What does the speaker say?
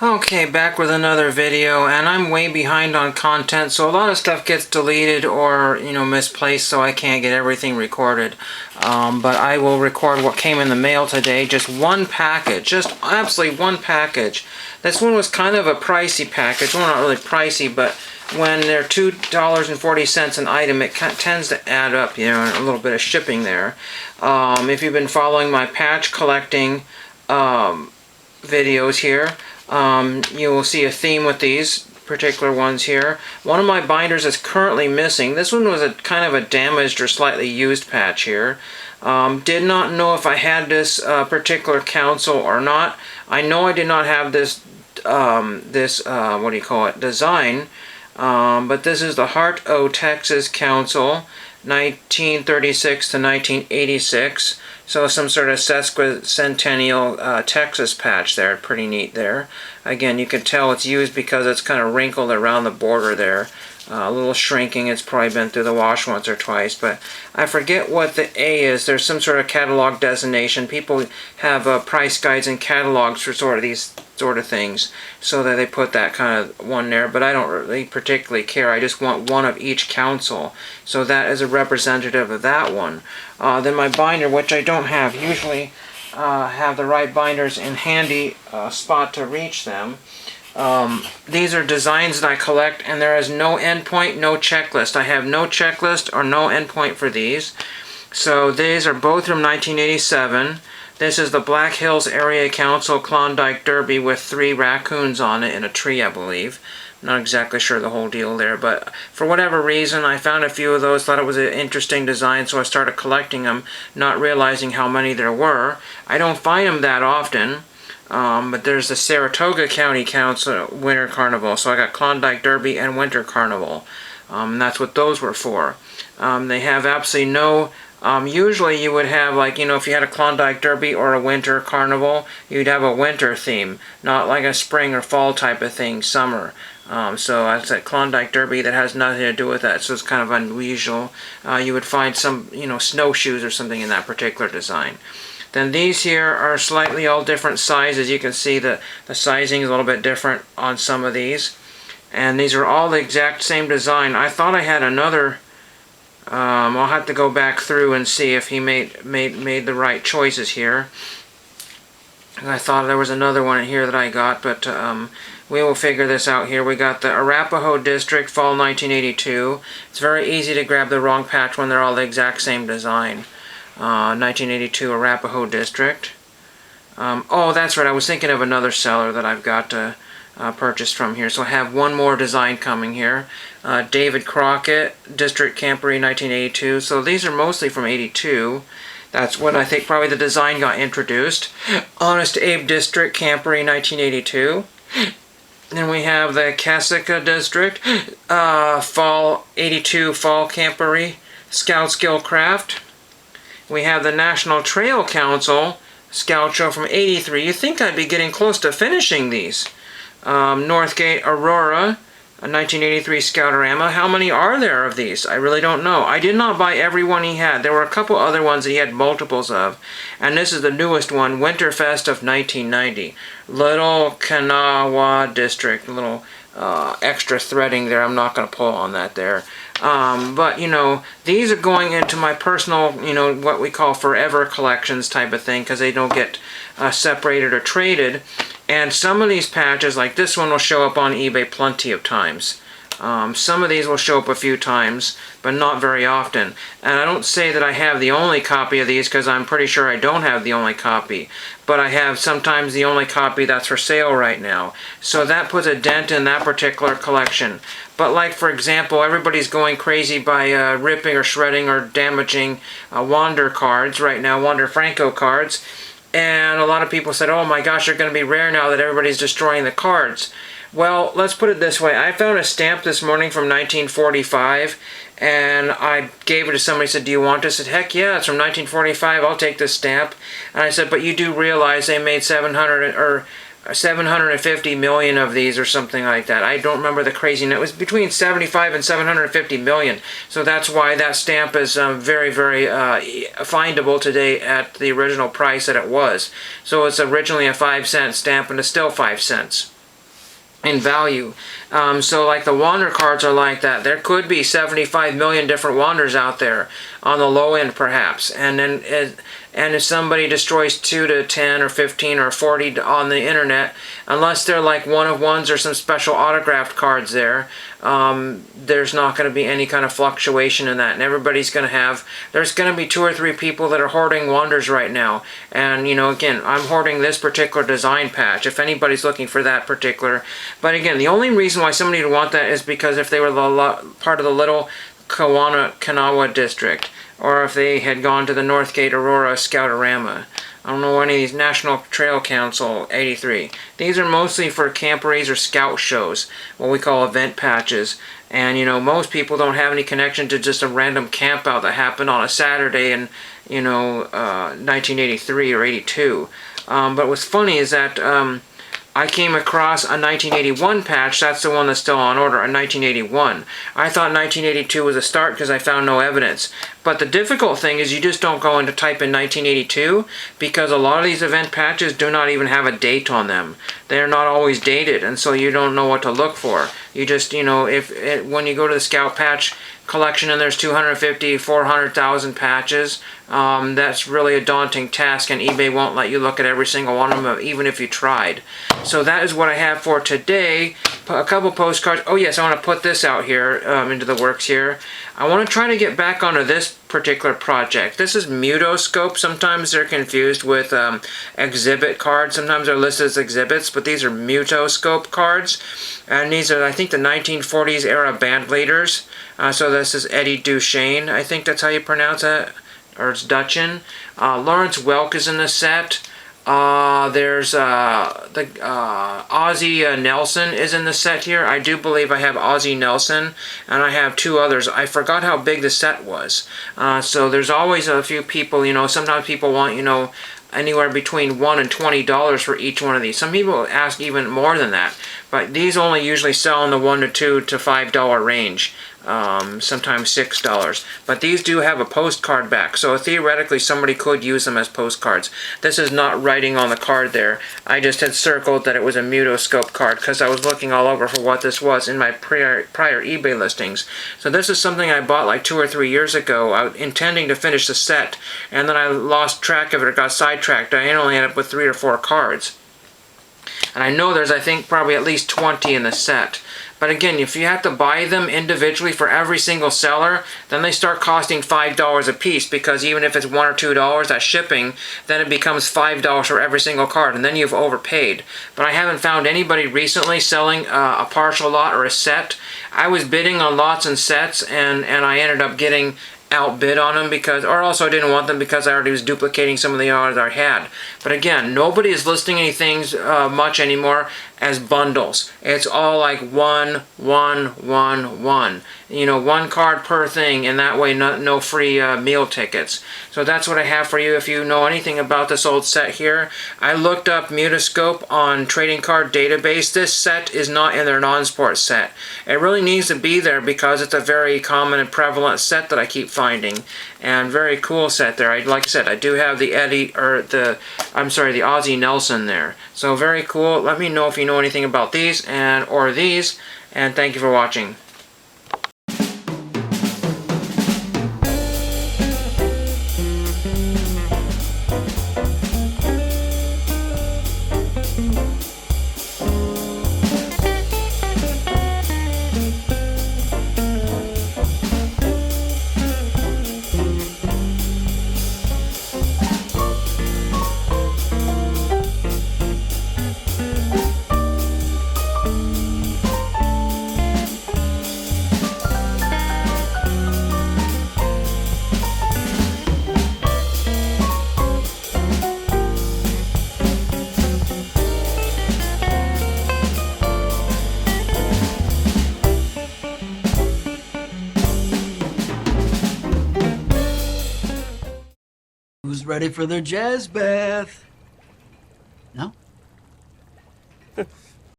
Okay, back with another video, and I'm way behind on content, so a lot of stuff gets deleted or, misplaced, so I can't get everything recorded. But I will record what came in the mail today, just one package, just absolutely one package. This one was kind of a pricey package, well, not really pricey, but when they're $2.40 an item, it tends to add up, a little bit of shipping there. If you've been following my patch collecting videos here, you will see a theme with these particular ones here. One of my binders is currently missing. This one was a kind of a damaged or slightly used patch here. Did not know if I had this particular council or not. I know I did not have this design. But this is the Heart O Texas Council, 1936 to 1986. So some sort of sesquicentennial Texas patch there. Pretty neat there. Again, you can tell it's used because it's kind of wrinkled around the border there. A little shrinking. It's probably been through the wash once or twice, but I forget what the A is. There's some sort of catalog designation. People have price guides and catalogs for these sort of things, so that they put that kind of one there, but I don't really particularly care. I just want one of each council, so that is a representative of that one. Then my binder, which I don't have, usually have the right binders in handy spot to reach them. These are designs that I collect, and there is no endpoint, no checklist. I have no checklist or no endpoint for these. So these are both from 1987. This is the Black Hills Area Council Klondike Derby with 3 raccoons on it in a tree, I believe. I'm not exactly sure the whole deal there, but for whatever reason, I found a few of those, thought it was an interesting design, so I started collecting them, not realizing how many there were. I don't find them that often. But there's the Saratoga County Council Winter Carnival, so I got Klondike Derby and Winter Carnival. That's what those were for. They have absolutely no... usually you would have, if you had a Klondike Derby or a Winter Carnival, you'd have a winter theme, not like a spring or fall type of thing, summer. So that's a Klondike Derby that has nothing to do with that, so it's kind of unusual. You would find some, snowshoes or something in that particular design. Then these here are slightly all different sizes. You can see the sizing is a little bit different on some of these. And these are all the exact same design. I thought I had another... I'll have to go back through and see if he made the right choices here. I thought there was another one here that I got, but we will figure this out here. We got the Arapahoe District, Fall 1982. It's very easy to grab the wrong patch when they're all the exact same design. 1982 Arapahoe District. Oh, that's right. I was thinking of another seller that I've got to purchase from here. So I have one more design coming here. David Crockett, District Camporee, 1982. So these are mostly from 82. That's when I think probably the design got introduced. Honest Abe District, Camporee, 1982. Then we have the Cassica District, Fall 82 Fall Camporee, Scout Skillcraft. We have the National Trail Council Scout Show from 83. You think I'd be getting close to finishing these. Northgate Aurora, a 1983 Scoutorama. How many are there of these? I really don't know. I did not buy every one he had. There were a couple other ones that he had multiples of. And this is the newest one, Winterfest of 1990. Little Kanawha District. A little extra threading there. I'm not going to pull on that there. But, these are going into my personal, what we call forever collections type of thing, because they don't get separated or traded. And some of these patches, like this one, will show up on eBay plenty of times. Some of these will show up a few times, but not very often. And I don't say that I have the only copy of these, because I'm pretty sure I don't have the only copy. But I have sometimes the only copy that's for sale right now. So that puts a dent in that particular collection. But like, for example, everybody's going crazy by ripping or shredding or damaging Wander cards right now, Wander Franco cards. And a lot of people said, oh my gosh, they're going to be rare now that everybody's destroying the cards. Well, let's put it this way. I found a stamp this morning from 1945, and I gave it to somebody, said, do you want this? I said, heck yeah, it's from 1945, I'll take this stamp. And I said, but you do realize they made 750 million of these or something like that. I don't remember the crazy number. It was between 75 and 750 million. So that's why that stamp is very, very findable today at the original price that it was. So it's originally a 5-cent stamp, and it's still 5 cents. in value. So like the Wander cards are like that. There could be 75 million different Wanders out there on the low end perhaps. And then and if somebody destroys 2 to 10 or 15 or 40 on the internet, unless they're like one of ones or some special autographed cards there, there's not going to be any kind of fluctuation in that. And everybody's going to have, there's going to be 2 or 3 people that are hoarding Wanders right now. And, you know, again, I'm hoarding this particular design patch, if anybody's looking for that particular. But again, the only reason why somebody would want that is because if they were part of the Little Kanawha district, or if they had gone to the Northgate Aurora Scoutorama. I don't know any of these National Trail Council 83. These are mostly for camporees or scout shows, what we call event patches. And you know, most people don't have any connection to just a random camp out that happened on a Saturday in, you know, 1983 or 82. But what's funny is that I came across a 1981 patch. That's the one that's still on order, a 1981. I thought 1982 was a start because I found no evidence. But the difficult thing is you just don't go into type in 1982 because a lot of these event patches do not even have a date on them. They're not always dated, and so you don't know what to look for. You just, you know, when you go to the Scout Patch collection and there's 250, 400,000 patches, that's really a daunting task, and eBay won't let you look at every single one of them, even if you tried. So that is what I have for today. A couple postcards. Oh yes, I want to put this out here into the works here. I want to try to get back onto this particular project. This is Mutoscope. Sometimes they're confused with exhibit cards. Sometimes they're listed as exhibits, but these are Mutoscope cards. And these are, I think, the 1940s era band leaders. So this is Eddie Duchesne. I think that's how you pronounce it. Or it's Dutchin. Lawrence Welk is in the set. There's Ozzie Nelson is in the set here. I do believe I have Ozzie Nelson, and I have 2 others. I forgot how big the set was. So there's always a few people, you know, sometimes people want, you know, anywhere between $1 and $20 for each one of these. Some people ask even more than that, but these only usually sell in the $1 to $2 to $5 range. Sometimes $6. But these do have a postcard back, so theoretically somebody could use them as postcards. This is not writing on the card there. I just had circled that it was a Mutoscope card because I was looking all over for what this was in my prior eBay listings. So this is something I bought like 2 or 3 years ago, intending to finish the set, and then I lost track of it or got sidetracked. I only ended up with 3 or 4 cards. And I know there's, I think, probably at least 20 in the set. But again, if you have to buy them individually for every single seller, then they start costing $5 a piece, because even if it's $1 or $2 at shipping, then it becomes $5 for every single card, and then you've overpaid. But I haven't found anybody recently selling a partial lot or a set. I was bidding on lots and sets, and I ended up getting outbid on them because, or also I didn't want them because I already was duplicating some of the others I had. But again, nobody is listing anything much anymore as bundles. It's all like one. You know, 1 card per thing, and that way no free meal tickets. So that's what I have for you if you know anything about this old set here. I looked up Mutoscope on Trading Card Database. This set is not in their non-sport set. It really needs to be there because it's a very common and prevalent set that I keep finding, and very cool set there. Like I said, I do have the the Ozzie Nelson there. So very cool. Let me know if you know anything about these or these, and thank you for watching. Who's ready for their jazz bath? No?